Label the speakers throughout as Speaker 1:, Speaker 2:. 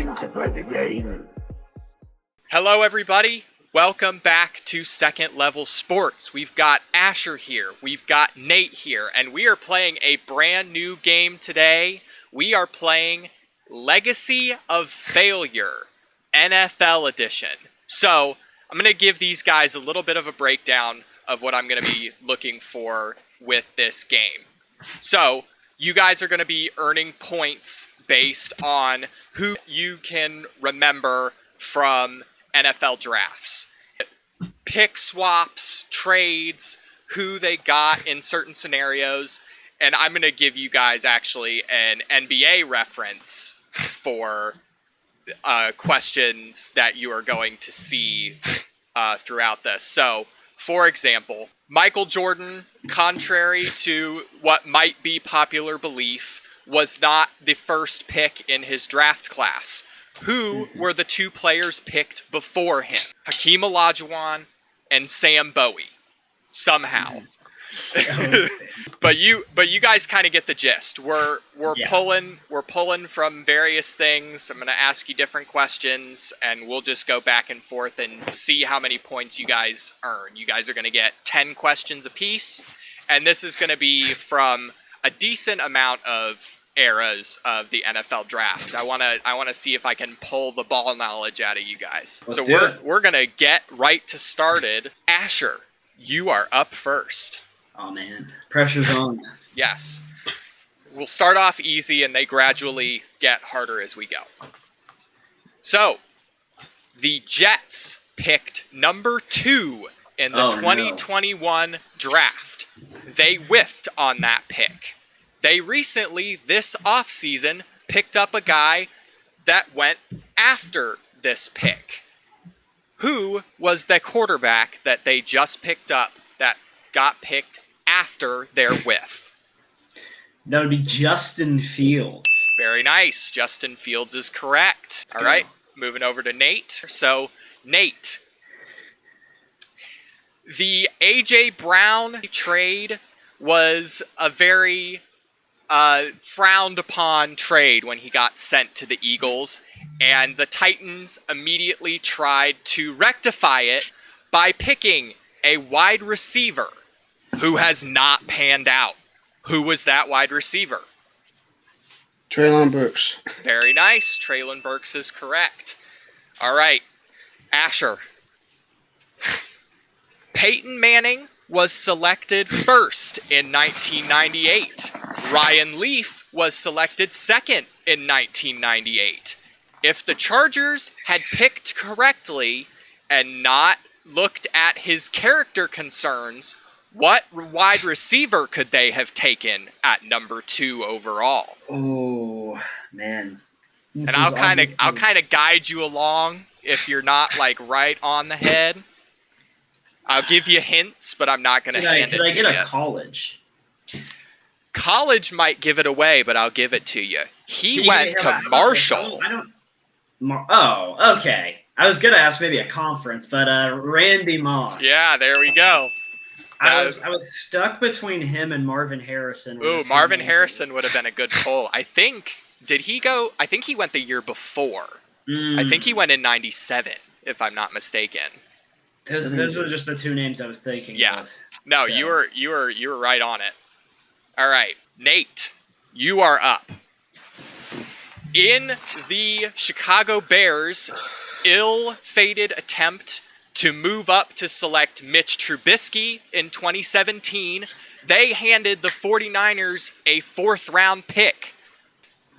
Speaker 1: time to play the game.
Speaker 2: Hello, everybody. Welcome back to Second Level Sports. We've got Asher here, we've got Nate here, and we are playing a brand new game today. We are playing Legacy of Failure, NFL Edition. So, I'm going to give these guys a little bit of a breakdown of what I'm going to be looking for with this game. So, you guys are going to be earning points based on who you can remember from NFL drafts. Pick swaps, trades, who they got in certain scenarios, and I'm going to give you guys actually an NBA reference for questions that you are going to see throughout this. So, for example, Michael Jordan, contrary to what might be popular belief, was not the first pick in his draft class. Who were the two players picked before him? Hakeem Olajuwon and Sam Bowie. Somehow. But you guys kind of get the gist. We're pulling from various things. I'm going to ask you different questions, and we'll just go back and forth and see how many points you guys earn. You guys are going to get 10 questions apiece, and this is going to be from a decent amount of eras of the NFL draft. I want to see if I can pull the ball knowledge out of you guys. We're going to get right to started. Asher, you are up first.
Speaker 3: Oh man, pressure's on.
Speaker 2: Yes. We'll start off easy and they gradually get harder as we go. So, the Jets picked number 2 in the 2021 draft. They whiffed on that pick. They recently, this offseason, picked up a guy that went after this pick. Who was the quarterback that they just picked up that got picked after their whiff?
Speaker 3: That would be Justin Fields.
Speaker 2: Very nice. Justin Fields is correct. All right, moving over to Nate. So, Nate, the A.J. Brown trade was a very frowned upon trade when he got sent to the Eagles, and the Titans immediately tried to rectify it by picking a wide receiver who has not panned out. Who was that wide receiver?
Speaker 4: Treylon Burks.
Speaker 2: Very nice. Treylon Burks is correct. All right, Asher. Peyton Manning was selected first in 1998. Ryan Leaf was selected second in 1998. If the Chargers had picked correctly and not looked at his character concerns, what wide receiver could they have taken at number 2 overall?
Speaker 3: Oh man.
Speaker 2: And I'll kind of guide you along if you're not like right on the head. I'll give you hints, but I'm not going to hand it to you.
Speaker 3: Could I get a college?
Speaker 2: College might give it away, but I'll give it to you. He went to Marshall.
Speaker 3: Okay. I was going to ask maybe a conference, but Randy Moss.
Speaker 2: Yeah, there we go.
Speaker 3: I was stuck between him and Marvin Harrison.
Speaker 2: Ooh, Marvin Harrison would have been a good pull. I think he went the year before. I think he went in 97, if I'm not mistaken.
Speaker 3: Those were just the two names I was thinking.
Speaker 2: Yeah.
Speaker 3: Of.
Speaker 2: No, so. you were right on it. All right, Nate, you are up. In the Chicago Bears' ill-fated attempt to move up to select Mitch Trubisky in 2017, they handed the 49ers a 4th-round pick.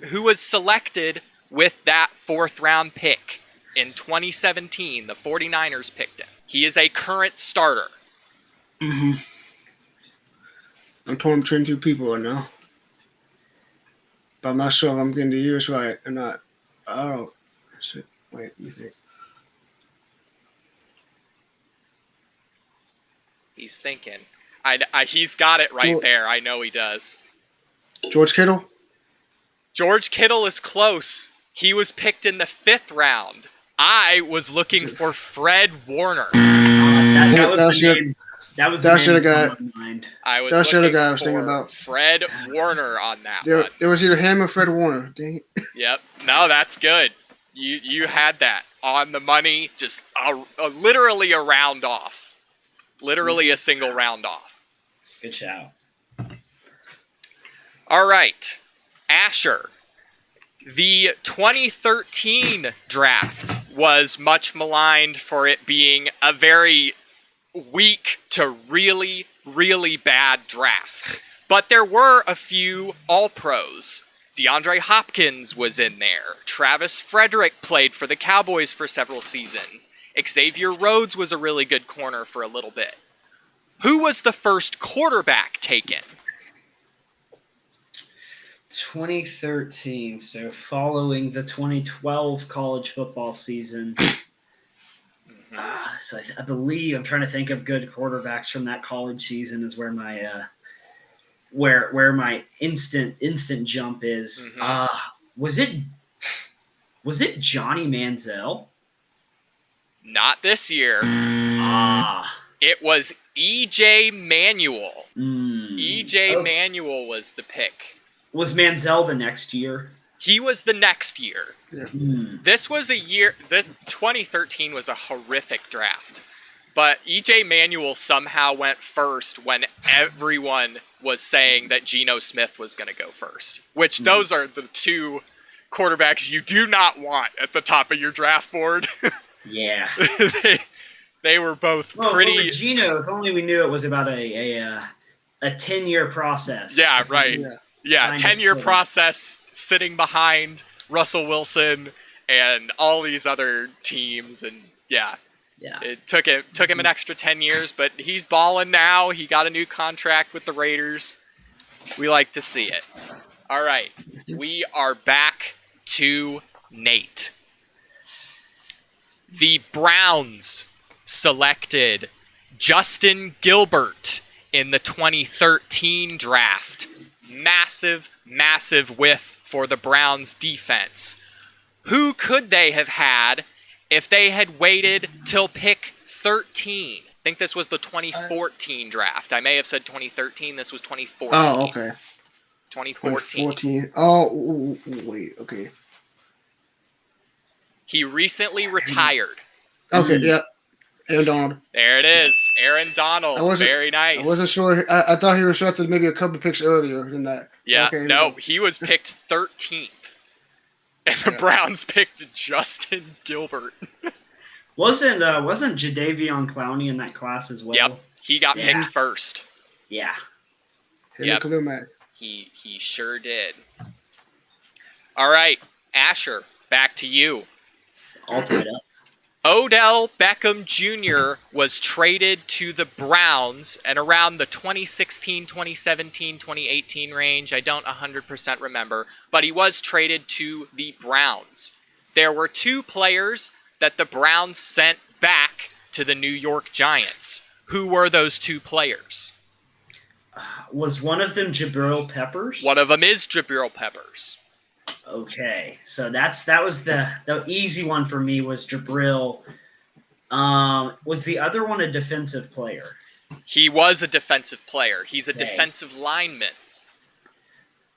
Speaker 2: Who was selected with that 4th-round pick? In 2017, the 49ers picked him. He is a current starter.
Speaker 4: Mm-hmm. I'm torn between 2 people right now. But I'm not sure if I'm getting the years right or not. Oh, shit. Wait, let me think.
Speaker 2: He's thinking. He's got it right there. I know he does.
Speaker 4: George Kittle?
Speaker 2: George Kittle is close. He was picked in the 5th round. I was looking for Fred Warner.
Speaker 3: That was the name. That was the name on my mind.
Speaker 2: I was looking for
Speaker 4: about.
Speaker 2: Fred Warner on that one.
Speaker 4: There was either him or Fred Warner. Dang it.
Speaker 2: Yep. No, that's good. You had that on the money, just literally a round off. Literally a single round off.
Speaker 1: Good shout.
Speaker 2: All right, Asher. The 2013 draft was much maligned for it being a very weak to really, really bad draft. But there were a few All-Pros. DeAndre Hopkins was in there. Travis Frederick played for the Cowboys for several seasons. Xavier Rhodes was a really good corner for a little bit. Who was the first quarterback taken?
Speaker 1: 2013, so following the 2012 college football season. So I believe I'm trying to think of good quarterbacks from that college season is where my where my instant jump is. Was it Johnny Manziel?
Speaker 2: Not this year. It was E.J. Manuel. E.J. Manuel was the pick.
Speaker 1: Was Manziel the next year?
Speaker 2: He was the next year.
Speaker 4: Yeah.
Speaker 2: This was a year. The 2013 was a horrific draft, but E.J. Manuel somehow went first when everyone was saying that Geno Smith was going to go first. Which those are the two quarterbacks you do not want at the top of your draft board.
Speaker 1: Yeah.
Speaker 2: They were both pretty.
Speaker 1: Well, Geno, if only we knew it was about a 10-year process.
Speaker 2: Yeah, right. Yeah, 10-year
Speaker 1: split.
Speaker 2: process sitting behind Russell Wilson and all these other teams, and yeah, it took him an extra 10 years, but he's balling now. He got a new contract with the Raiders. We like to see it. All right, we are back to Nate. The Browns selected Justin Gilbert in the 2013 draft. Massive whiff for the Browns defense. Who could they have had if they had waited till pick 13? I think this was the 2014 draft. I may have said 2013. This was 2014.
Speaker 4: Oh, okay.
Speaker 2: 2014.
Speaker 4: Oh, wait, okay.
Speaker 2: He recently retired.
Speaker 4: Okay, yeah. Aaron Donald.
Speaker 2: There it is. Aaron Donald. Very nice.
Speaker 4: I wasn't sure. I thought he was drafted maybe a couple picks earlier than that.
Speaker 2: Yeah,
Speaker 4: okay,
Speaker 2: no, he was picked 13th. And the Browns picked Justin Gilbert.
Speaker 1: Wasn't Jadeveon Clowney in that class as well?
Speaker 2: Yep, he got picked first.
Speaker 1: Yeah.
Speaker 4: Khalil Mack.
Speaker 2: He sure did. All right, Asher, back to you.
Speaker 1: All tied up.
Speaker 2: Odell Beckham Jr. was traded to the Browns and around the 2016, 2017, 2018 range. I don't 100% remember, but he was traded to the Browns. There were two players that the Browns sent back to the New York Giants. Who were those two players?
Speaker 1: Was one of them Jabril Peppers?
Speaker 2: One of them is Jabril Peppers.
Speaker 1: Okay, so that was the easy one for me was Jabril. Was the other one a defensive player?
Speaker 2: He was a defensive player. He's a defensive lineman.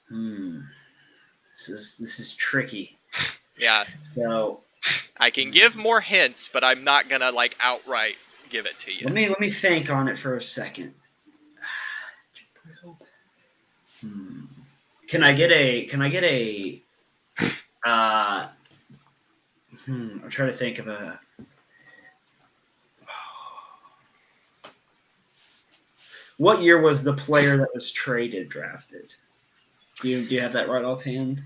Speaker 1: This is tricky.
Speaker 2: Yeah.
Speaker 1: So
Speaker 2: I can give more hints, but I'm not gonna outright give it to you.
Speaker 1: Let me think on it for a second. Can I get a I'm trying to think of a what year was the player that was drafted? Do you have that right offhand?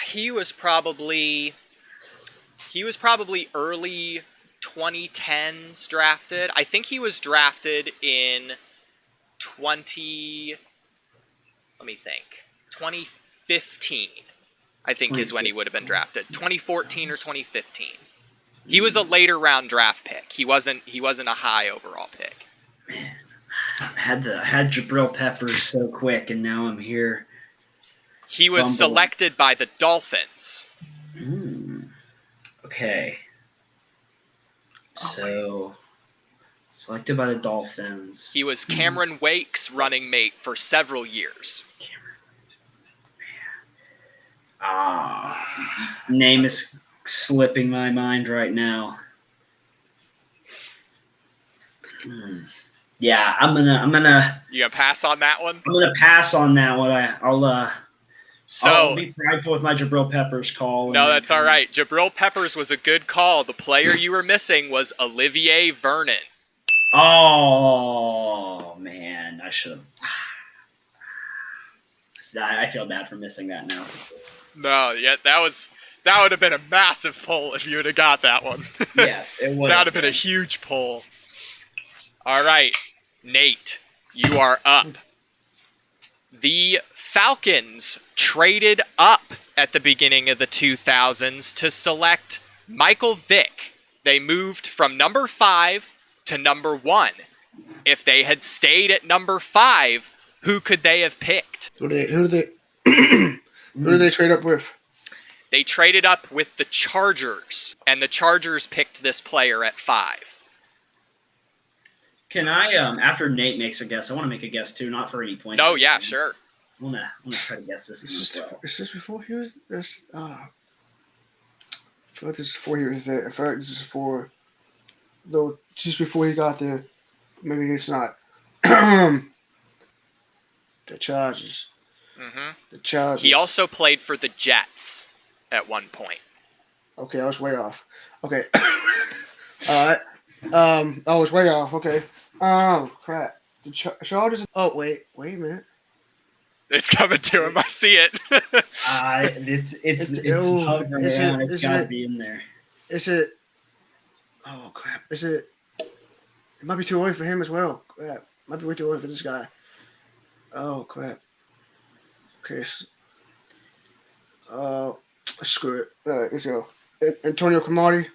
Speaker 2: He was probably early 2010s drafted. I think he was drafted in 2015. I think is when he would have been drafted. 2014 or 2015. He was a later round draft pick. He wasn't a high overall pick.
Speaker 1: Man, I had Jabril Peppers so quick, and now I'm here.
Speaker 2: He was selected by the Dolphins.
Speaker 1: Okay. So, selected by the Dolphins.
Speaker 2: He was Cameron Wake's running mate for several years.
Speaker 1: Name slipping my mind right now. Yeah, I'm gonna.
Speaker 2: You gonna pass on that one?
Speaker 1: I'm gonna pass on that one. I'll be prideful with my Jabril Peppers call.
Speaker 2: No, that's all right. Jabril Peppers was a good call. The player you were missing was Olivier Vernon.
Speaker 1: Oh man, I should have. I feel bad for missing that now.
Speaker 2: No, yeah, that would have been a massive pull if you would have got that one.
Speaker 1: Yes, it would.
Speaker 2: That would have been a huge pull. All right, Nate, you are up. The Falcons traded up at the beginning of the 2000s to select Michael Vick. They moved from number 5 to number 1. If they had stayed at number 5, who could they have picked?
Speaker 4: Who did they trade up with?
Speaker 2: They traded up with the Chargers, and the Chargers picked this player at 5.
Speaker 1: Can I, after Nate makes a guess, I want to make a guess too, not for any points.
Speaker 2: Oh yeah, sure.
Speaker 1: I'm gonna try to guess this as well.
Speaker 4: Is this before he was this? I feel like this is before he was there. I feel like this is for, though, just before he got there. Maybe it's not. The Chargers.
Speaker 2: Mm-hmm.
Speaker 4: The Chargers.
Speaker 2: He also played for the Jets at one point.
Speaker 4: Okay, I was way off. Okay. All right. I was way off. Okay. Oh crap. The Chargers. Oh wait a minute.
Speaker 2: It's coming to him. I see it.
Speaker 1: It's hovering around. It's got to be in there.
Speaker 4: Is it? Oh crap! Is it? It might be too early for him as well. Crap! Might be way too early for this guy. Oh crap! Okay. Screw it. All right, let's go. Antonio Cromartie.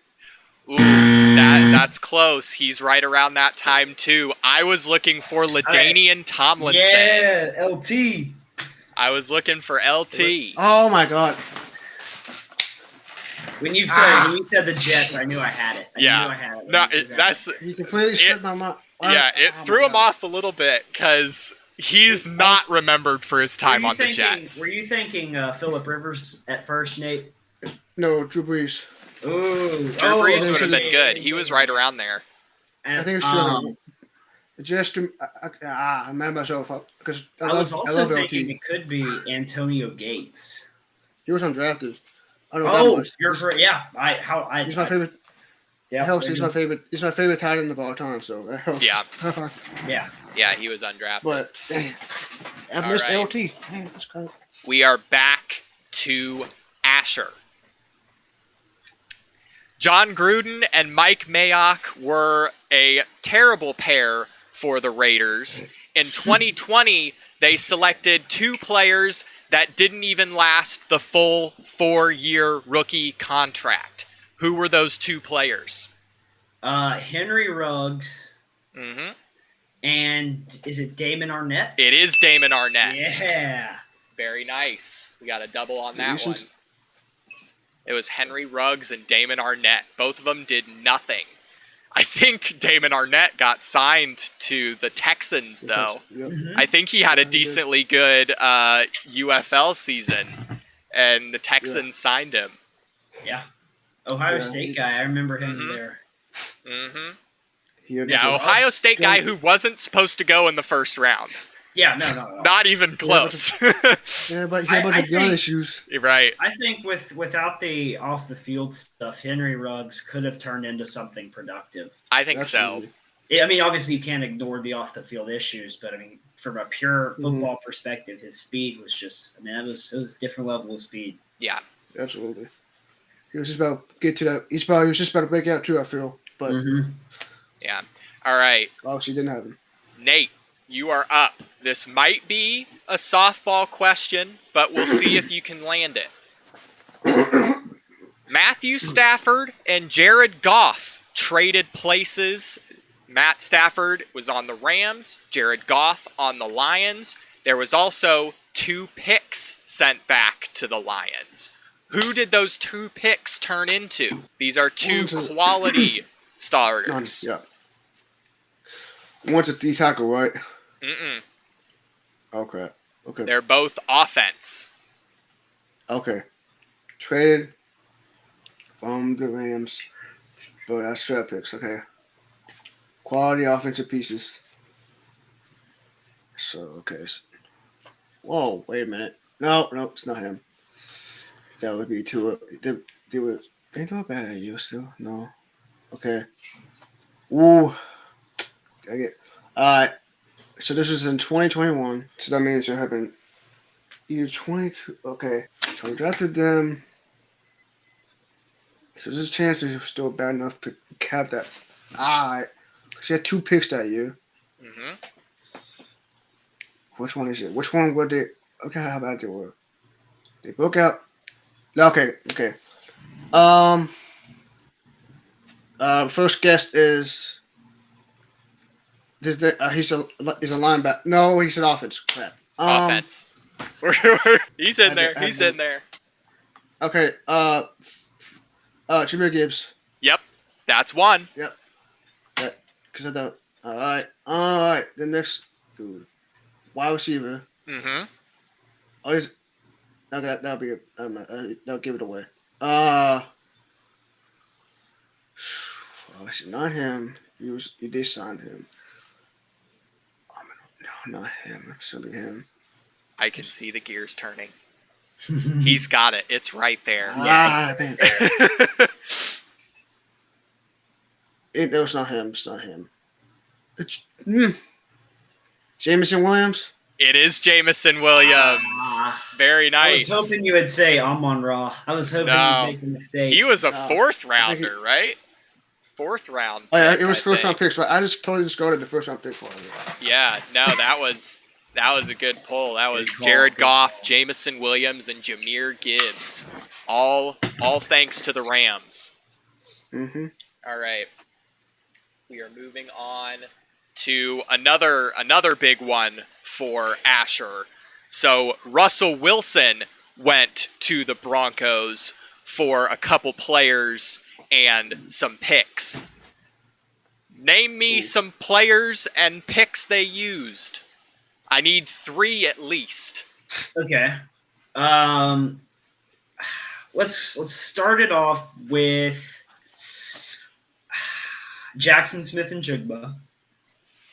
Speaker 2: Ooh, that's close. He's right around that time too. I was looking for LaDainian Tomlinson.
Speaker 1: Yeah, LT.
Speaker 2: I was looking for LT.
Speaker 4: Oh my god.
Speaker 1: When you said the Jets, I knew I had it.
Speaker 2: I
Speaker 1: had it.
Speaker 2: No,
Speaker 1: that's
Speaker 4: you completely slipped my mind.
Speaker 2: Yeah, it threw him off a little bit because he's not remembered for his time on the Jets.
Speaker 1: Were you thinking Phillip Rivers at first, Nate?
Speaker 4: No, Drew Brees.
Speaker 2: Drew Brees would have been good. He was right around there.
Speaker 1: And,
Speaker 4: I think it's just I made myself up because
Speaker 1: I was also thinking it could be Antonio Gates.
Speaker 4: He was undrafted. I don't know.
Speaker 1: Yeah.
Speaker 4: He's my favorite.
Speaker 1: Yeah,
Speaker 4: helps. He's my favorite. He's my favorite tight end of all time. So that helps.
Speaker 2: Yeah. Yeah, he was undrafted.
Speaker 4: But dang, I missed LT. Dang, that's kind of...
Speaker 2: We are back to Asher. John Gruden and Mike Mayock were a terrible pair for the Raiders. In 2020, they selected 2 players that didn't even last the full 4-year rookie contract. Who were those 2 players?
Speaker 1: Henry Ruggs.
Speaker 2: Mm-hmm.
Speaker 1: And is it Damon Arnett?
Speaker 2: It is Damon Arnett.
Speaker 1: Yeah.
Speaker 2: Very nice. We got a double on that one. It was Henry Ruggs and Damon Arnett. Both of them did nothing. I think Damon Arnett got signed to the Texans, though.
Speaker 4: Yep.
Speaker 1: Mm-hmm.
Speaker 2: I think he had a decently good UFL season, and the Texans signed him.
Speaker 1: Yeah. Ohio State guy. I remember him there.
Speaker 2: Mm-hmm.
Speaker 4: Yeah,
Speaker 2: Ohio State guy who wasn't supposed to go in the first round.
Speaker 1: Yeah, no.
Speaker 2: Not even close.
Speaker 4: Yeah, but he had a bunch of gun issues.
Speaker 2: Right.
Speaker 1: I think without the off the field stuff, Henry Ruggs could have turned into something productive.
Speaker 2: I think
Speaker 4: Absolutely.
Speaker 2: so.
Speaker 1: Yeah, I mean, obviously you can't ignore the off the field issues, but I mean, from a pure football perspective, his speed was just. I mean, it was a different level of speed.
Speaker 2: Yeah.
Speaker 4: Absolutely. He was just about to get to that. He was just about to break out too. I feel, but
Speaker 2: Yeah. All right.
Speaker 4: obviously didn't happen.
Speaker 2: Nate, you are up. This might be a softball question, but we'll see if you can land it. Matthew Stafford and Jared Goff traded places. Matt Stafford was on the Rams, Jared Goff on the Lions. There was also 2 picks sent back to the Lions. Who did those 2 picks turn into? These are 2 quality starters.
Speaker 4: Yeah. One's a D tackle, right?
Speaker 2: Mm-mm.
Speaker 4: Okay.
Speaker 2: They're both offense.
Speaker 4: Okay. Traded from the Rams. But that's draft picks, okay. Quality offensive pieces. So, okay. Whoa, wait a minute. No, it's not him. That would be too. They do it bad at you still? No. Okay. Ooh. Dang it. Alright. So this is in 2021. So that means there have been year 22. Okay. So we drafted them. So there's a chance they're still bad enough to cap that. Alright. Because he had 2 picks that year.
Speaker 2: Mm-hmm.
Speaker 4: Which one is it? Which one were they? Okay, how bad they were. They broke out. Okay. First guest is he's a linebacker. No, he's an offense. Crap.
Speaker 2: Offense. He's in there. He's in there.
Speaker 4: Okay. Jameer Gibbs.
Speaker 2: Yep, that's one.
Speaker 4: Yep. Yeah. Because I thought. All right. The next dude, wide receiver.
Speaker 2: Mm-hmm.
Speaker 4: Oh, he's. Okay, that'll be. That'll give it away. It's not him. You did sign him. No, not him. It's gonna be him.
Speaker 2: I can see the gears turning. He's got it. It's right there.
Speaker 4: Man. No, it's not him. It's not him. It's Jameson Williams.
Speaker 2: It is Jameson Williams. Very nice.
Speaker 1: I was hoping you would say Amon-Ra. I was hoping you'd make a mistake.
Speaker 2: He was a 4th rounder, right? 4th round.
Speaker 4: Oh yeah, it was first round picks, but I just totally discarded the first round pick for it.
Speaker 2: Yeah, no, that was a good pull. That was Jared Goff, Jameson Williams, and Jahmyr Gibbs. All thanks to the Rams.
Speaker 4: Mm-hmm.
Speaker 2: All right. We are moving on to another big one for Asher. So Russell Wilson went to the Broncos for a couple players and some picks. Name me some players and picks they used. I need 3 at least.
Speaker 1: Okay. Let's start it off with Jackson Smith-Njigba.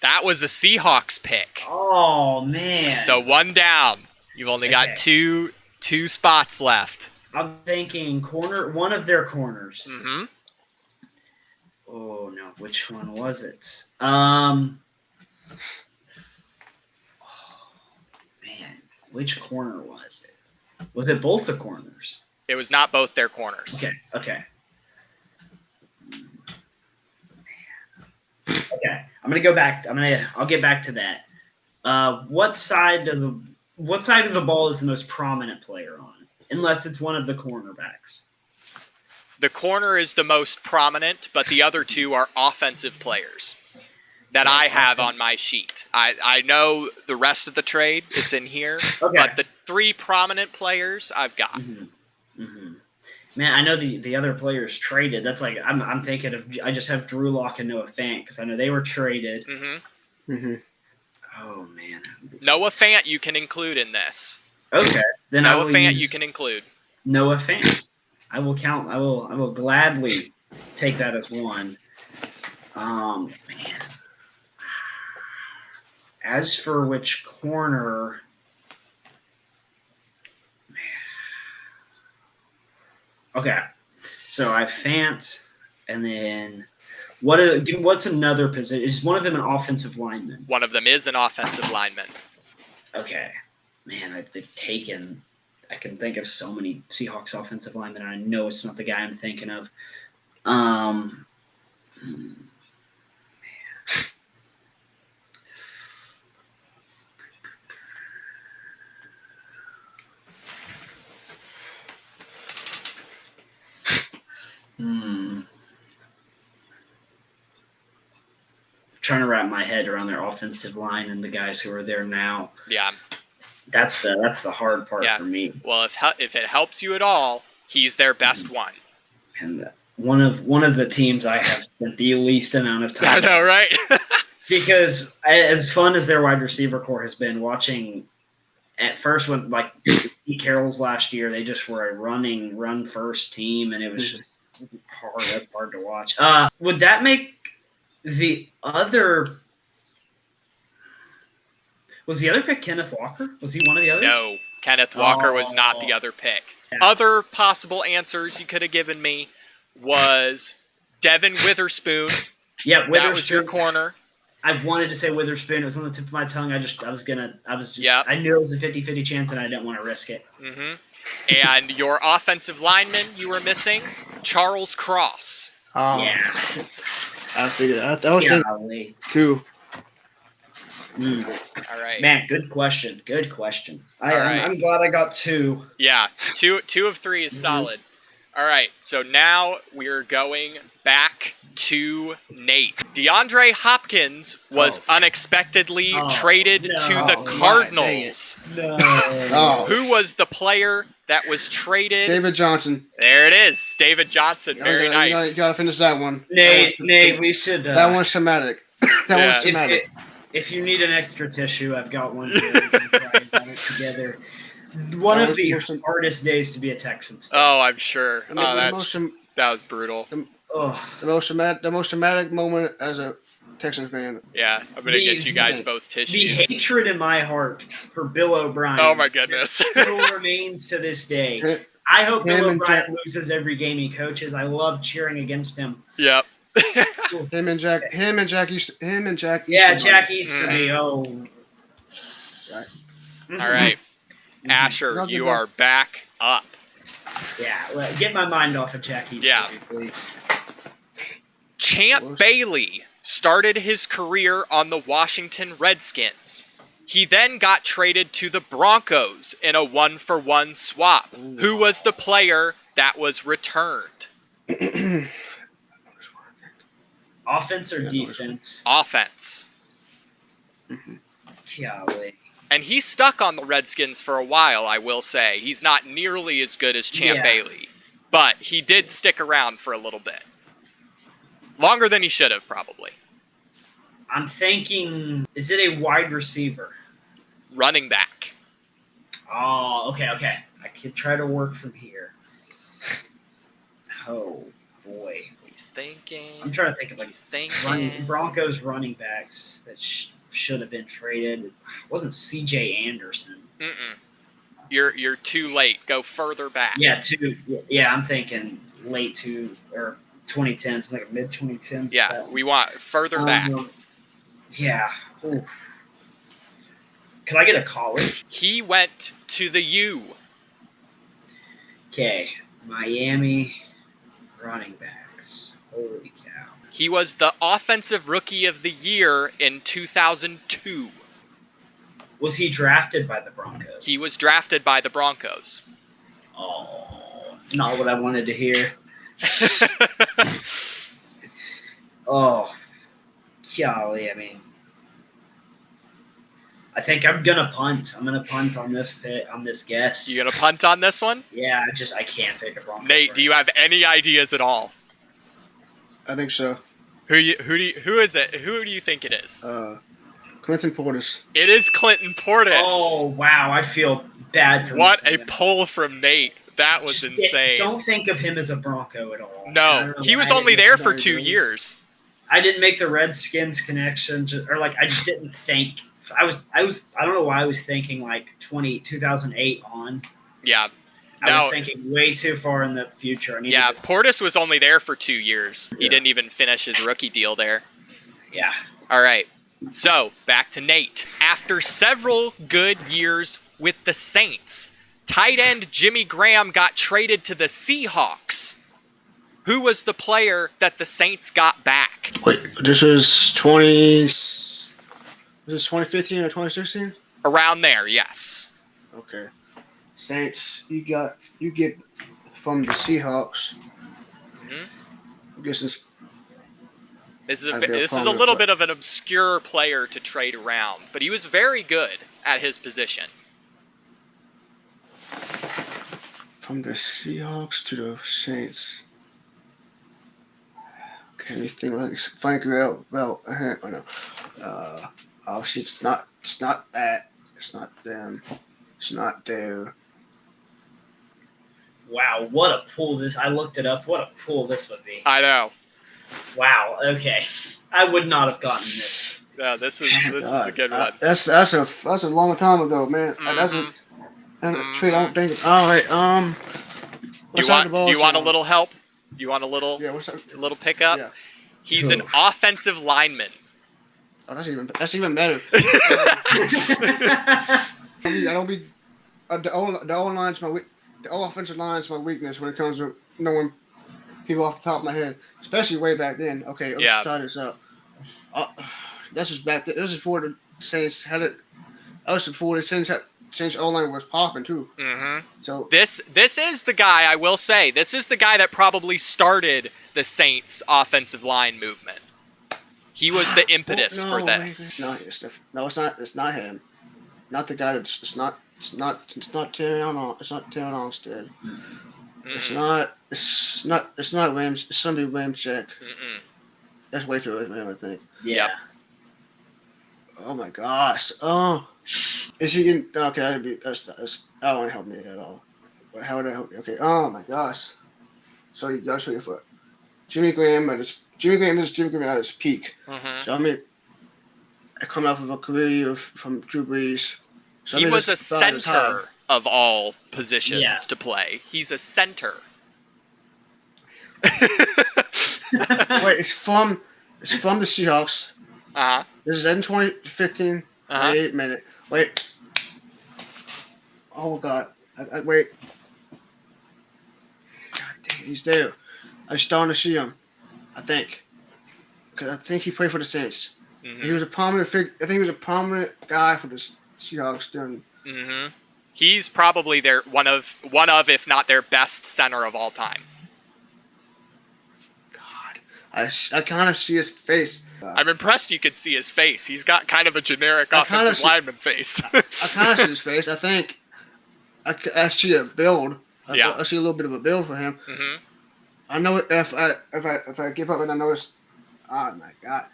Speaker 2: That was a Seahawks pick.
Speaker 1: Oh man.
Speaker 2: So 1 down. You've only got two spots left.
Speaker 1: I'm thinking one of their corners.
Speaker 2: Mm-hmm.
Speaker 1: Oh no, which one was it? Which corner was it? Was it both the corners?
Speaker 2: It was not both their corners.
Speaker 1: Okay. Okay, I'm gonna go back. I'll get back to that. What side of the ball is the most prominent player on? Unless it's one of the cornerbacks.
Speaker 2: The corner is the most prominent, but the other 2 are offensive players that I have on my sheet. I know the rest of the trade, it's in here, but the 3 prominent players I've got.
Speaker 1: Mm-hmm. Mm-hmm. Man, I know the other players traded. That's like I'm thinking of. I just have Drew Lock and Noah Fant because I know they were traded.
Speaker 2: Mm-hmm.
Speaker 4: Mm-hmm.
Speaker 1: Oh man,
Speaker 2: Noah Fant you can include in this.
Speaker 1: Okay, then
Speaker 2: Noah Fant you can include.
Speaker 1: Noah Fant. I will count. I will gladly take that as one. Man. As for which corner, okay. So I have Fant, and then what's another position? Is one of them an offensive lineman?
Speaker 2: One of them is an offensive lineman.
Speaker 1: Okay, man, they've taken. I can think of so many Seahawks offensive linemen, and I know it's not the guy I'm thinking of. Trying to wrap my head around their offensive line and the guys who are there now.
Speaker 2: Yeah.
Speaker 1: That's the hard part for me.
Speaker 2: Well, if it helps you at all, he's their best one.
Speaker 1: And one of the teams I have spent the least amount of time.
Speaker 2: I know, right?
Speaker 1: Because as fun as their wide receiver core has been, watching at first when Pete Carroll's last year, they just were a run first team, and it was just hard. That's hard to watch. Would that make the other? Was the other pick Kenneth Walker? Was he one of the others?
Speaker 2: No, Kenneth Walker was not the other pick.
Speaker 1: Yeah.
Speaker 2: Other possible answers you could have given me was Devin Witherspoon.
Speaker 1: Yeah, Witherspoon.
Speaker 2: That was your corner.
Speaker 1: I wanted to say Witherspoon. It was on the tip of my tongue. I knew it was a 50-50 chance, and I didn't want to risk it.
Speaker 2: Mm-hmm. And your offensive lineman you were missing, Charles Cross.
Speaker 1: Yeah.
Speaker 4: I figured that was
Speaker 1: Golly.
Speaker 4: two.
Speaker 2: All right.
Speaker 1: Man, good question. Good question.
Speaker 2: right.
Speaker 1: I'm glad I got two.
Speaker 2: Yeah, two of three is solid. All right, so now we're going back to Nate. DeAndre Hopkins was unexpectedly traded to the Cardinals.
Speaker 1: No.
Speaker 2: Who was the player that was traded?
Speaker 4: David Johnson.
Speaker 2: There it is, David Johnson. Very nice.
Speaker 4: You gotta finish that one.
Speaker 1: Nate, we should.
Speaker 4: That one's schematic. One's schematic.
Speaker 1: If you need an extra tissue, I've got one here. We can try and put it together. One of the hardest days to be a Texans fan.
Speaker 2: Oh, I'm sure.
Speaker 4: I mean,
Speaker 2: that was brutal.
Speaker 4: The most traumatic moment as a Texan fan.
Speaker 2: Yeah, I'm gonna get you guys both
Speaker 1: The
Speaker 2: tissues.
Speaker 1: hatred in my heart for Bill O'Brien.
Speaker 2: Oh my goodness.
Speaker 1: Still remains to this day. I hope Bill O'Brien loses every game he coaches. I love cheering against him.
Speaker 2: Yep.
Speaker 4: Him and Jack.
Speaker 1: Yeah, Jack Easterby. Oh.
Speaker 2: All right. Asher, you are back up.
Speaker 1: Yeah, get my mind off of Jack Easterby, please.
Speaker 2: Champ Bailey started his career on the Washington Redskins. He then got traded to the Broncos in a 1-for-1 swap. Who was the player that was returned?
Speaker 1: Offense or defense?
Speaker 2: Offense.
Speaker 1: Golly.
Speaker 2: And he stuck on the Redskins for a while, I will say. He's not nearly as good as Champ Bailey, but he did stick around for a little bit. Longer than he should have, probably.
Speaker 1: I'm thinking, is it a wide receiver?
Speaker 2: Running back.
Speaker 1: Oh, okay. I could try to work from here. Oh, boy.
Speaker 2: He's thinking.
Speaker 1: I'm trying to think of Broncos running backs that should have been traded. It wasn't C.J. Anderson.
Speaker 2: You're too late. Go further back.
Speaker 1: Yeah, I'm thinking late 2010s, like mid 2010s.
Speaker 2: Yeah, we want further back.
Speaker 1: Yeah. Oof. Could I get a college?
Speaker 2: He went to the U.
Speaker 1: Okay, Miami running backs. Holy cow.
Speaker 2: He was the Offensive Rookie of the Year in 2002.
Speaker 1: Was he drafted by the Broncos?
Speaker 2: He was drafted by the Broncos.
Speaker 1: Oh, not what I wanted to hear. Oh, golly, I mean, I think I'm gonna punt. I'm gonna punt on this guess.
Speaker 2: You gonna punt on this one?
Speaker 1: Yeah, I can't pick a Broncos.
Speaker 2: Nate, do you have any ideas at all?
Speaker 4: I think so.
Speaker 2: Who is it? Who do you think it is?
Speaker 4: Clinton Portis.
Speaker 2: It is Clinton Portis.
Speaker 1: Oh wow, I feel bad for
Speaker 2: what a pull from Nate. That was insane.
Speaker 1: Don't think of him as a Bronco at all.
Speaker 2: No, he was only there for 2 years.
Speaker 1: I didn't make the Redskins connection, I just didn't think. I don't know why I was thinking like 2008 on.
Speaker 2: Yeah.
Speaker 1: I was thinking way too far in the future.
Speaker 2: Portis was only there for 2 years. He didn't even finish his rookie deal there.
Speaker 1: Yeah.
Speaker 2: All right. So, back to Nate. After several good years with the Saints, tight end Jimmy Graham got traded to the Seahawks. Who was the player that the Saints got back?
Speaker 4: Wait, this was 2015 or 2016?
Speaker 2: Around there, yes.
Speaker 4: Okay. Saints, you get from the Seahawks. I guess
Speaker 2: this is a little bit of an obscure player to trade around, but he was very good at his position.
Speaker 4: From the Seahawks to the Saints. Okay, anything like Frank Bell? Oh no. It's not that. It's not them. It's not there.
Speaker 1: Wow, what a pull this! I looked it up. What a pull this would be.
Speaker 2: I know.
Speaker 1: Wow. Okay, I would not have gotten this.
Speaker 2: Yeah, this is a good one.
Speaker 4: That's a long time ago, man. That's a trade. I don't think. All right.
Speaker 2: You want a little help? You want a little
Speaker 4: what's that?
Speaker 2: little pickup?
Speaker 4: Yeah.
Speaker 2: He's an offensive lineman.
Speaker 4: Oh, that's even better. I don't be the O line's the offensive line's my weakness when it comes to knowing people off the top of my head, especially way back then. Okay, let's start this up. This was back then. This was before the Saints had it. That was before the Saints O line was popping too.
Speaker 2: Mm-hmm.
Speaker 4: So
Speaker 2: this is the guy. I will say this is the guy that probably started the Saints offensive line movement. He was the impetus for this.
Speaker 4: No, it's not. It's not him. Not the guy. It's not Terry Arnold. It's not Terry Armstead. It's not Rams. It's somebody Ramczyk. That's way too late, I think.
Speaker 1: Yeah.
Speaker 4: Oh my gosh. Oh, is he in? Okay, I don't want to help me at all. How would I help you? Okay. Oh my gosh. So you gotta show your foot. Jimmy Graham at his peak. So I mean, I come off of a career from Drew Brees. So
Speaker 2: he was a center of all positions to play. He's a center.
Speaker 4: Wait, it's from the Seahawks. This is in 2015. 8 minute. Wait. Oh God. I wait. God dang, he's there. I'm starting to see him. I think, because I think he played for the Saints. He was a prominent figure. I think he was a prominent guy for the Seahawks during.
Speaker 2: He's probably their one of, if not their best center of all time.
Speaker 4: God, I kind of see his face.
Speaker 2: I'm impressed you could see his face. He's got kind of a generic offensive lineman face.
Speaker 4: I kind of see his face. I think I see a build. I see a little bit of a build for him. I know if I give up and I notice, oh my God,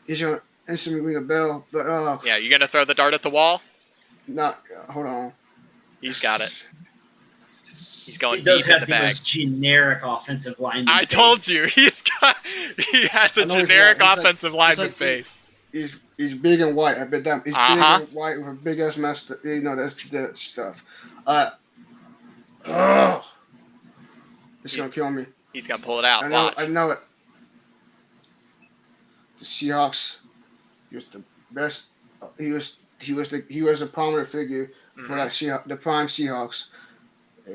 Speaker 4: he's gonna instantly ring a bell. But
Speaker 2: yeah, you gonna throw the dart at the wall?
Speaker 4: Not. Hold on.
Speaker 2: He's got it. He's going
Speaker 1: He does
Speaker 2: deep in
Speaker 1: have
Speaker 2: the
Speaker 1: the
Speaker 2: bag.
Speaker 1: most generic offensive lineman.
Speaker 2: I told you, he has a generic offensive lineman face.
Speaker 4: He's big and white. I bet that he's big and white with a big ass master. You know that's that stuff. It's gonna kill me.
Speaker 2: He's gonna pull it out.
Speaker 4: I know it. The Seahawks. He was the best. He was a prominent figure for that the prime Seahawks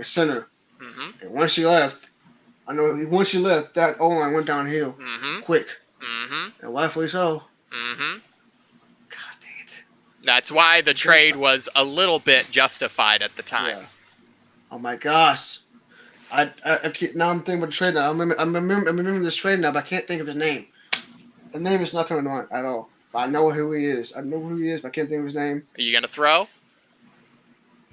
Speaker 4: center. And once he left, that O-line went downhill quick. And rightfully so. God dang it.
Speaker 2: That's why the trade was a little bit justified at the time.
Speaker 4: Yeah. Oh my gosh. I can't, now I'm thinking about the trade now. I'm remembering this trade now, but I can't think of his name. The name is not coming to mind at all. But I know who he is. But I can't think of his name.
Speaker 2: Are you gonna throw?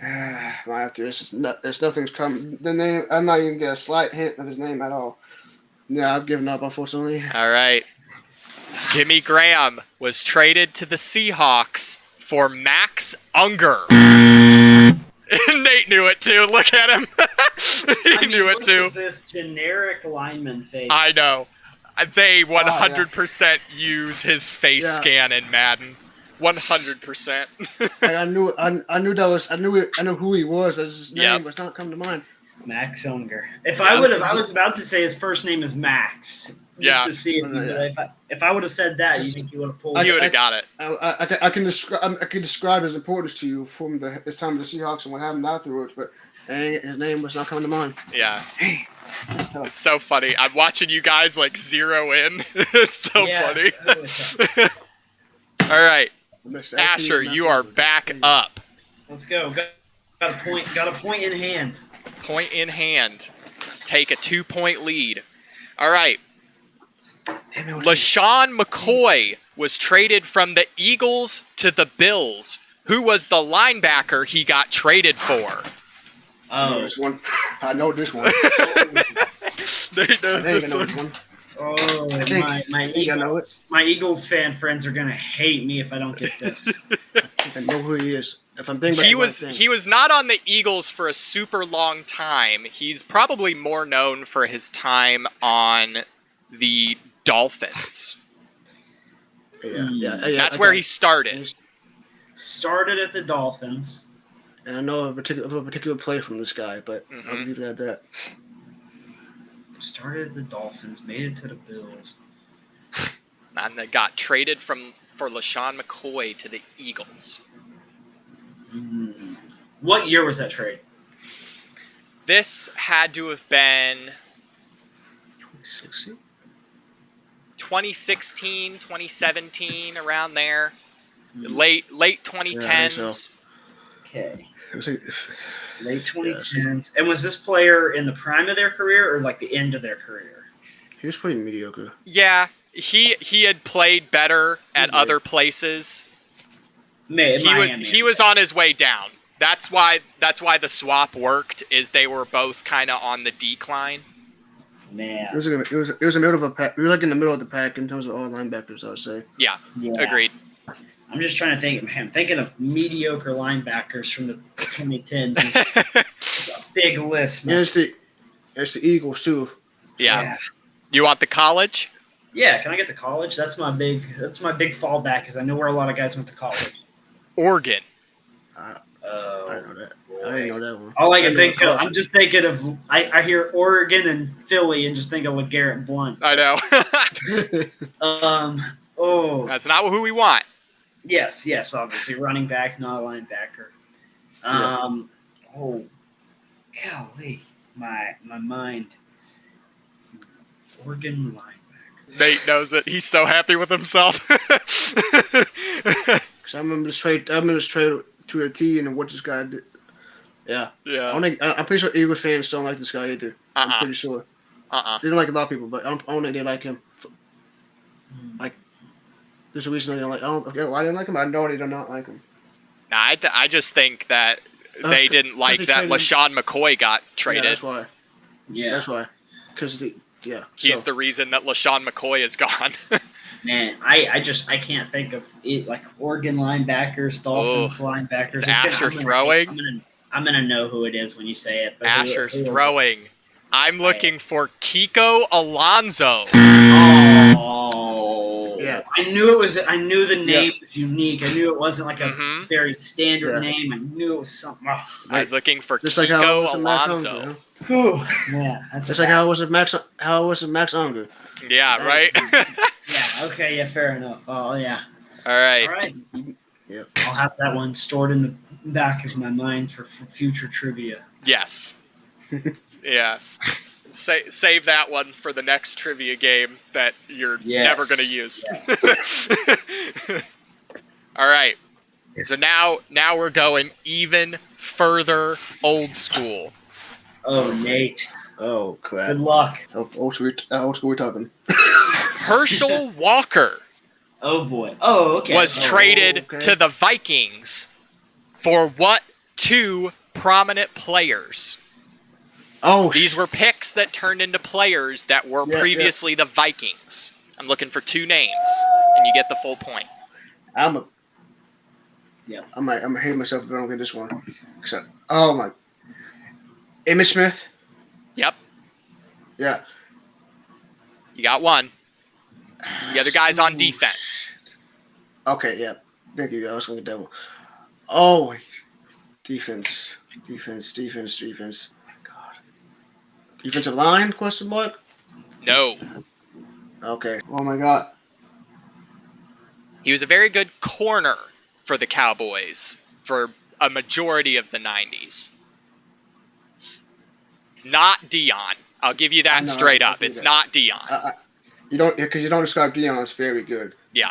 Speaker 4: Right after this, there's nothing's coming. The name, I'm not even get a slight hint of his name at all. Yeah, I've given up, unfortunately.
Speaker 2: All right. Jimmy Graham was traded to the Seahawks for Max Unger. Nate knew it too. Look at him. He knew it too.
Speaker 1: Look at this generic lineman face.
Speaker 2: I know. They 100% use his face scan in Madden. 100%.
Speaker 4: I knew who he was, but his name was not coming to mind.
Speaker 1: Max Unger. I was about to say his first name is Max. Just to see if I would have said that, you think you would have pulled it?
Speaker 2: You would have got it.
Speaker 4: I can describe his importance to you from his time with the Seahawks and what happened afterwards, but his name was not coming to mind.
Speaker 2: Yeah. It's so funny. I'm watching you guys like zero in. It's so funny. All right. Asher, you are back up.
Speaker 1: Let's go. Got a point in hand.
Speaker 2: Point in hand. Take a 2-point lead. All right. LaShawn McCoy was traded from the Eagles to the Bills. Who was the linebacker he got traded for?
Speaker 4: Oh, this one. I know this one.
Speaker 2: Nate knows this
Speaker 4: one.
Speaker 1: Oh, my Eagles fan friends are gonna hate me if I don't get this.
Speaker 4: I know who he is. If I'm thinking about
Speaker 2: He was not on the Eagles for a super long time. He's probably more known for his time on the Dolphins.
Speaker 4: Yeah.
Speaker 2: That's where he started.
Speaker 1: Started at the Dolphins.
Speaker 4: And I know a particular play from this guy, but I'll leave it at that.
Speaker 1: Started at the Dolphins, made it to the Bills.
Speaker 2: And they got traded for LaShawn McCoy to the Eagles.
Speaker 1: What year was that trade?
Speaker 2: This had to have been 2016, 2017, around there. Late 2010s.
Speaker 1: Okay.
Speaker 4: It was like,
Speaker 1: Late 2010s. And was this player in the prime of their career or like the end of their career?
Speaker 4: he was pretty mediocre.
Speaker 2: Yeah, he had played better at other places. He was on his way down. That's why the swap worked. Is they were both kind of on the decline.
Speaker 4: Man, it was in the middle of a pack. We were like in the middle of the pack in terms of all linebackers, I would say.
Speaker 2: Yeah. Agreed.
Speaker 1: I'm just trying to think. Man, I'm thinking of mediocre linebackers from the 2010s. It's a big list, man.
Speaker 4: And it's the Eagles too.
Speaker 2: Yeah. You want the college?
Speaker 1: Yeah, can I get the college? That's my big fallback because I know where a lot of guys went to college.
Speaker 2: Oregon.
Speaker 4: I know that. I didn't know that one.
Speaker 1: All I can think of, I'm just thinking of, I hear Oregon and Philly and just think of LeGarrette Blount.
Speaker 2: I know. That's not who we want.
Speaker 1: Yes, obviously running back, not a linebacker. Oh, golly, my mind. Oregon linebacker.
Speaker 2: Nate knows it. He's so happy with himself.
Speaker 4: Because I remember this trade to a T, and what this guy did. Yeah. I'm pretty sure Eagles fans don't like this guy either. I'm pretty sure. They don't like a lot of people, but I don't think they like him. Like, there's a reason they don't like. Why they don't like him? I know they do not like him.
Speaker 2: Nah, I just think that they didn't like that LaShawn McCoy got traded.
Speaker 4: Yeah, that's why. Yeah, that's why. Because
Speaker 2: he's the reason that LaShawn McCoy is gone.
Speaker 1: Man, I can't think of it, like Oregon linebackers, Dolphins linebackers.
Speaker 2: Is Asher throwing?
Speaker 1: I'm gonna know who it is when you say it. But
Speaker 2: Asher's throwing. I'm looking for Kiko Alonso.
Speaker 1: Oh, yeah. I knew the name was unique. I knew it wasn't like a very standard name. I knew it was something. Oh.
Speaker 2: I was looking for Kiko Alonso.
Speaker 1: Yeah, that's
Speaker 4: just like how it was with Max Unger.
Speaker 2: Yeah, right.
Speaker 1: Yeah. Okay. Yeah. Fair enough. Oh, yeah.
Speaker 2: All right.
Speaker 4: Yeah.
Speaker 1: I'll have that one stored in the back of my mind for future trivia.
Speaker 2: Yes. Yeah. Save that one for the next trivia game that you're never going to use. Yes. All right. So now we're going even further old school.
Speaker 1: Oh, Nate.
Speaker 4: Oh, crap.
Speaker 1: Good luck.
Speaker 4: Old school we're talking.
Speaker 2: Herschel Walker.
Speaker 1: Oh, boy. Oh, okay.
Speaker 2: Was traded to the Vikings for what two prominent players?
Speaker 4: Oh,
Speaker 2: these were picks that turned into players that were previously the Vikings. I'm looking for two names, and you get the full point.
Speaker 4: I might hate myself if I don't get this one. Oh my, Emmitt Smith.
Speaker 2: Yep.
Speaker 4: Yeah.
Speaker 2: You got one. The other guy's on defense.
Speaker 4: Okay. Yeah. Thank you. I was gonna get that one. Oh, defense. Defensive line? Question mark?
Speaker 2: No.
Speaker 4: Okay. Oh my God.
Speaker 2: He was a very good corner for the Cowboys for a majority of the 90s. It's not Dion. I'll give you that straight up. It's not Dion.
Speaker 4: You don't describe Dion as very good.
Speaker 2: Yeah.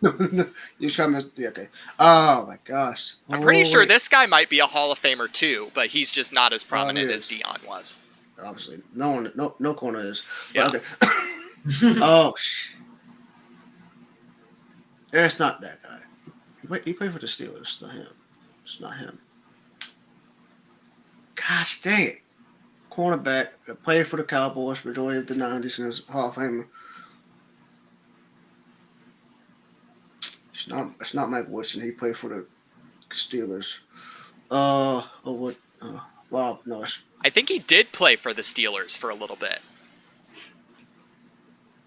Speaker 4: You describe him as okay. Oh my gosh.
Speaker 2: I'm pretty sure this guy might be a Hall of Famer too, but he's just not as prominent as Dion was.
Speaker 4: Obviously, no corner is.
Speaker 2: Yeah.
Speaker 4: Okay. Oh, it's not that guy. He played for the Steelers. It's not him. It's not him. Gosh dang it! Cornerback that played for the Cowboys majority of the '90s and was Hall of Famer. It's not Mike Woodson. He played for the Steelers. What? Wow, no.
Speaker 2: I think he did play for the Steelers for a little bit.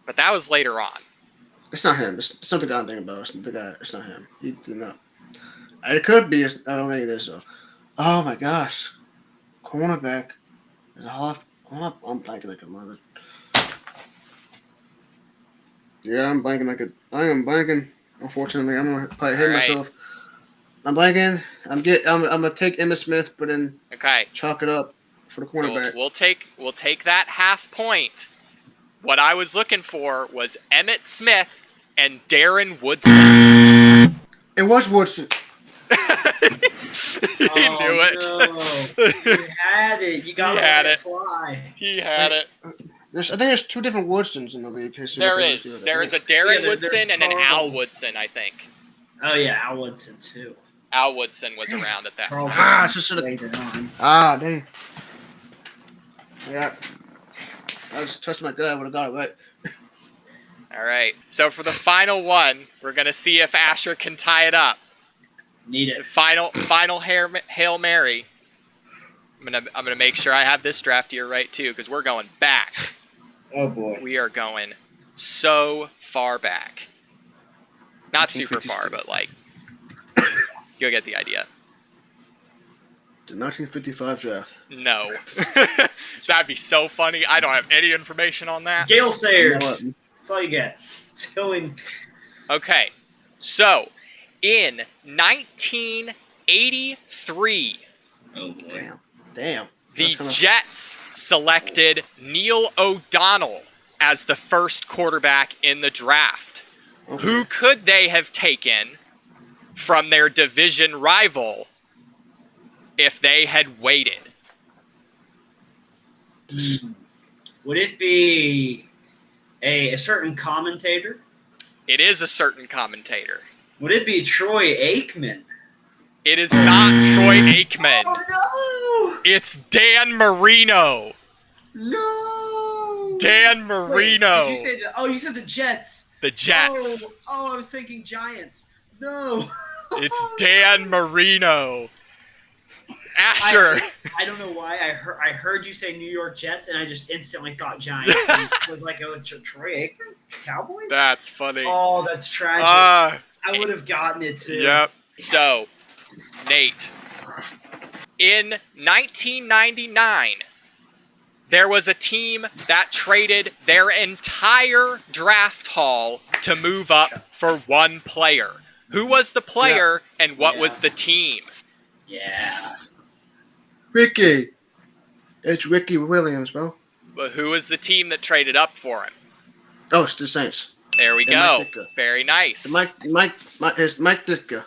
Speaker 2: But that was later on.
Speaker 4: It's not him. It's not the guy I'm thinking about. It's the guy. It's not him. He did not. It could be. I don't think it is though. Oh my gosh, cornerback. There's a half. I'm blanking like a mother. Yeah, I'm blanking like a. I am blanking. Unfortunately, I'm gonna probably hit myself. I'm blanking. I'm gonna take Emmitt Smith, but then chalk it up for the cornerback.
Speaker 2: So we'll take that half point. What I was looking for was Emmitt Smith and Darren Woodson.
Speaker 4: It was Woodson.
Speaker 2: He knew it.
Speaker 1: No. You had it. You got to fly.
Speaker 2: He had it.
Speaker 4: I think there's two different Woodsons in the league.
Speaker 2: There is. There is a Darren Woodson and an Al Woodson, I think.
Speaker 1: Oh, yeah, Al Woodson, too.
Speaker 2: Al Woodson was around at that time.
Speaker 4: Dang. Yeah. I was trusting my gut. I would have got it right.
Speaker 2: All right. So for the final one, we're going to see if Asher can tie it up.
Speaker 1: Need it.
Speaker 2: Final Hail Mary. I'm gonna make sure I have this draft year right too, because we're going back.
Speaker 1: Oh boy.
Speaker 2: We are going so far back. Not super far, but like you'll get the idea.
Speaker 4: The 1955 draft.
Speaker 2: No. That'd be so funny. I don't have any information on that.
Speaker 1: Gale Sayers. That's all you get.
Speaker 2: Okay. So in 1983.
Speaker 1: Oh boy.
Speaker 4: Damn.
Speaker 2: The Jets selected Neil O'Donnell as the first quarterback in the draft. Okay. Who could they have taken from their division rival if they had waited?
Speaker 1: Would it be a certain commentator?
Speaker 2: It is a certain commentator.
Speaker 1: Would it be Troy Aikman?
Speaker 2: It is not Troy Aikman.
Speaker 1: Oh, no!
Speaker 2: It's Dan Marino.
Speaker 1: No!
Speaker 2: Dan Marino.
Speaker 1: Wait, did you say you said the Jets.
Speaker 2: The Jets.
Speaker 1: Oh, I was thinking Giants. No.
Speaker 2: It's Dan Marino. Asher.
Speaker 1: I don't know why. I heard you say New York Jets, and I just instantly thought Giants. And it was like, oh, Troy Aikman? Cowboys?
Speaker 2: That's funny.
Speaker 1: Oh, that's tragic. I would have gotten it, too.
Speaker 2: Yep. So, Nate, in 1999, there was a team that traded their entire draft haul to move up for one player. Who was the player and what was the team?
Speaker 1: Yeah.
Speaker 4: Ricky. It's Ricky Williams, bro.
Speaker 2: But who was the team that traded up for him?
Speaker 4: Oh, it's the Saints.
Speaker 2: There we go. Very nice.
Speaker 4: Mike Ditka.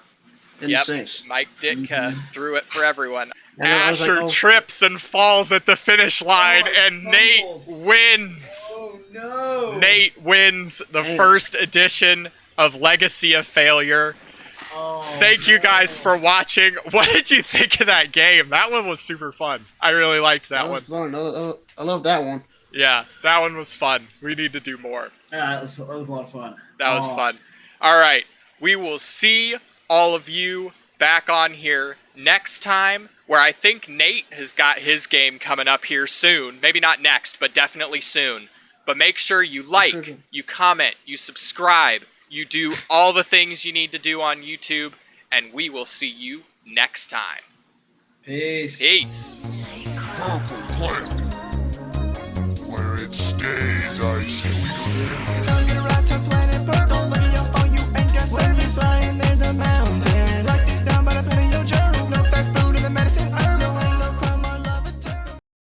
Speaker 2: Yep,
Speaker 4: Saints.
Speaker 2: Mike Ditka threw it for everyone. Asher trips and falls at the finish line, and Nate wins.
Speaker 1: Oh, no.
Speaker 2: Nate wins the first edition of Legacy of Failure.
Speaker 1: Oh,
Speaker 2: Thank you guys for watching. What did you think of that game? That one was super fun. I really liked that one.
Speaker 4: Fun. I love that one.
Speaker 2: Yeah, that one was fun. We need to do more.
Speaker 1: That was a lot of fun.
Speaker 2: That was fun. All right. We will see all of you back on here next time, where I think Nate has got his game coming up here soon. Maybe not next, but definitely soon. But make sure you like, you comment, you subscribe, you do all the things you need to do on YouTube, and we will see you next time.
Speaker 1: Peace.
Speaker 2: Peace.
Speaker 5: Purple player.